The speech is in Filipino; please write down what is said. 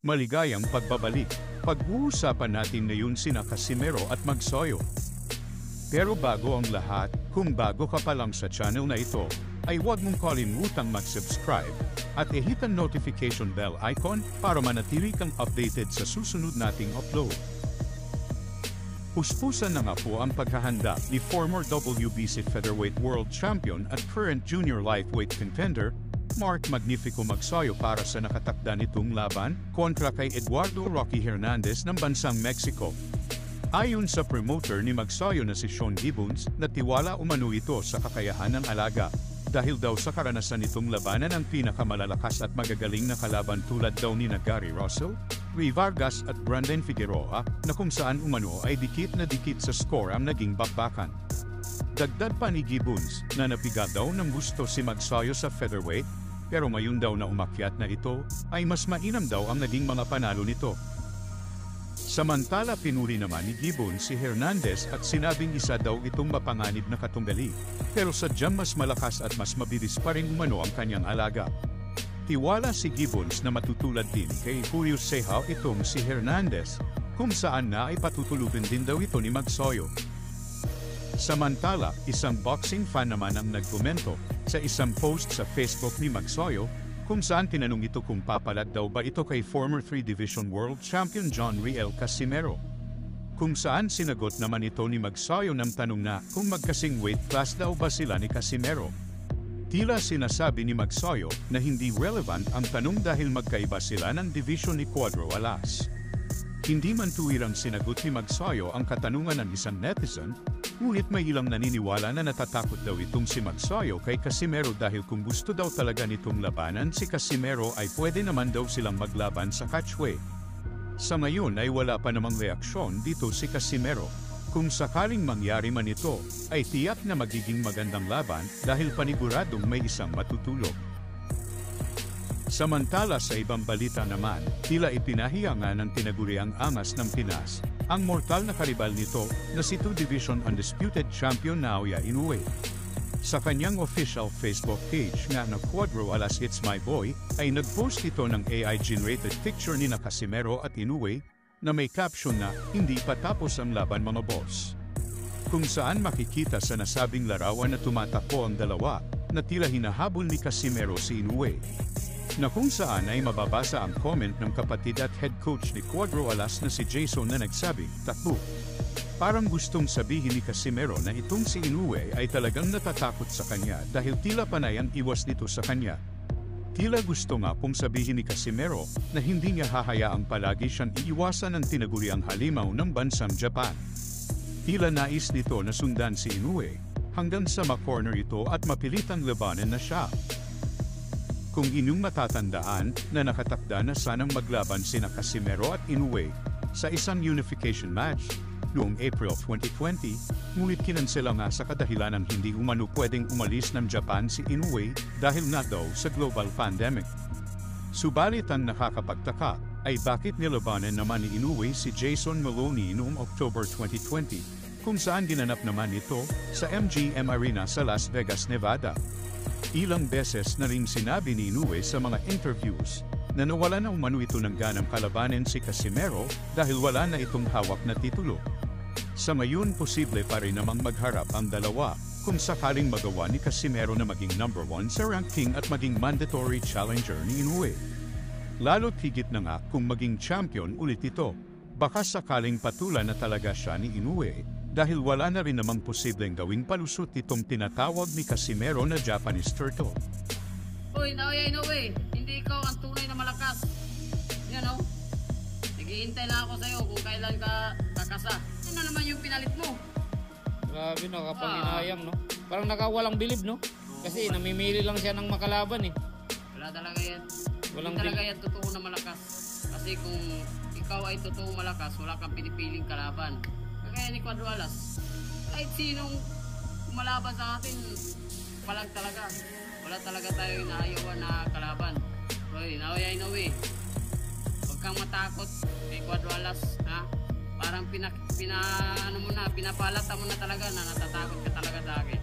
Maligayang pagbabalik. Pag-uusapan natin ngayon sina Casimero at Magsoyo. Pero bago ang lahat, kung bago ka pa lang sa channel na ito, ay huwag mong kalimutang mag-subscribe at i-hit ang notification bell icon para manatili kang updated sa susunod nating upload. Puspusan na nga po ang paghahanda ni former WBC Featherweight World Champion at current Junior Lightweight contender Mark Magnifico Magsoyo para sa nakatakda nitong laban kontra kay Eduardo Rocky Hernandez ng bansang Mexico. Ayon sa promoter ni Magsoyo na si Sean Gibbons, natiwala umano ito sa kakayahan ng alaga dahil daw sa karanasan nitong labanan ang pinakamalalakas at magagaling na kalaban tulad daw ni Gary Russell, Rey Vargas at Brandon Figueroa na kung saan umano ay dikit na dikit sa score ang naging bakbakan. Dagdag pa ni Gibbons na napiga daw ng gusto si Magsoyo sa featherweight pero ngayon daw na umakyat na ito ay mas mainam daw ang naging mga panalo nito. Samantala pinuri naman ni Gibbons si Hernandez at sinabing isa daw itong mapanganib na katunggali pero sadyang mas malakas at mas mabilis pa rin umano ang kanyang alaga. Tiwala si Gibbons na matutulad din kay Julio Ceja itong si Hernandez kung saan na ay patutulugin din daw ito ni Magsoyo. Samantala, isang boxing fan naman ang nagkomento sa isang post sa Facebook ni Magsoyo kung saan tinanong ito kung papalad daw ba ito kay former 3-Division World Champion John Riel Casimero. Kung saan sinagot naman ito ni Magsoyo ng tanong na kung magkasing weight class daw ba sila ni Casimero. Tila sinasabi ni Magsoyo na hindi relevant ang tanong dahil magkaiba sila ng division ni Cuadro Alas. Hindi man tuwirang sinagot ni Magsoyo ang katanungan ng isang netizen, ngunit may ilang naniniwala na natatakot daw itong si Magsoyo kay Casimero dahil kung gusto daw talaga nitong labanan si Casimero ay pwede naman daw silang maglaban sa catchweight. Sa ngayon ay wala pa namang reaksyon dito si Casimero. Kung sakaling mangyari man ito, ay tiyak na magiging magandang laban dahil paniguradong may isang matutulog. Samantala sa ibang balita naman, tila ipinahiya nga ng tinaguriang angas ng Pinas ang mortal na karibal nito na si 2-Division Undisputed Champion Naoya Inoue. Sa kanyang official Facebook page nga na Cuadro Alas It's My Boy, ay nagpost ito ng AI-generated picture ni Casimero at Inoue na may caption na hindi pa tapos ang laban mga boss. Kung saan makikita sa nasabing larawan na tumatakbo ang dalawa na tila hinahabol ni Casimero si Inoue. Na kung saan ay mababasa ang comment ng kapatid at head coach ni Cuadro Alas na si Jason na nagsabi, "Takbo." Parang gustong sabihin ni Casimero na itong si Inoue ay talagang natatakot sa kanya dahil tila panay ang iwas nito sa kanya. Tila gusto nga pong sabihin ni Casimero na hindi niya hahayaang palagi siyang iiwasan ng tinaguriang halimaw ng bansang Japan. Tila nais nito na sundan si Inoue hanggang sa ma-corner ito at mapilitang labanan na siya. Kung inyong matatandaan na nakatakda na sanang maglaban sina Casimero at Inoue sa isang unification match noong April 2020, ngunit kinansela nga sa kadahilan ng hindi umano pwedeng umalis ng Japan si Inoue dahil na daw sa global pandemic. Subalit ang nakakapagtaka ay bakit nilabanan naman ni Inoue si Jason Maloney noong October 2020 kung saan ginanap naman ito sa MGM Arena sa Las Vegas, Nevada. Ilang beses na rin sinabi ni Inoue sa mga interviews na nawala na umano ito ng ganang kalabanin si Casimero dahil wala na itong hawak na titulo. Sa ngayon posible pa rin namang magharap ang dalawa kung sakaling magawa ni Casimero na maging number 1 sa ranking at maging mandatory challenger ni Inoue. Lalo't higit na nga kung maging champion ulit ito, baka sakaling patulan na talaga siya ni Inoue. Dahil wala na rin namang posibleng gawing palusot itong tinatawag ni Casimero na Japanese Turtle. Uy, Naoya Inoue, hindi ikaw ang tunay na malakas. Yan o, naghihintay na ako sa'yo kung kailan ka kakasa. Ano naman yung pinalit mo? Grabe, nakapanginayang, no? Parang nakawalang bilib, no? Kasi namimili lang siya ng makalaban, eh. Wala talaga yan. Walang hindi talaga yan totoo na malakas. Kasi kung ikaw ay totoo malakas, wala kang pinipiling kalaban. Kaya ni Cuadro Alas, kahit sinong umalaban sa atin, palag talaga. Wala talaga tayo inaayawan na kalaban. Roy, Naoya Inoue, huwag kang matakot kay Cuadro Alas, ha? Parang pinapalata mo na talaga na natatakot ka talaga sa akin.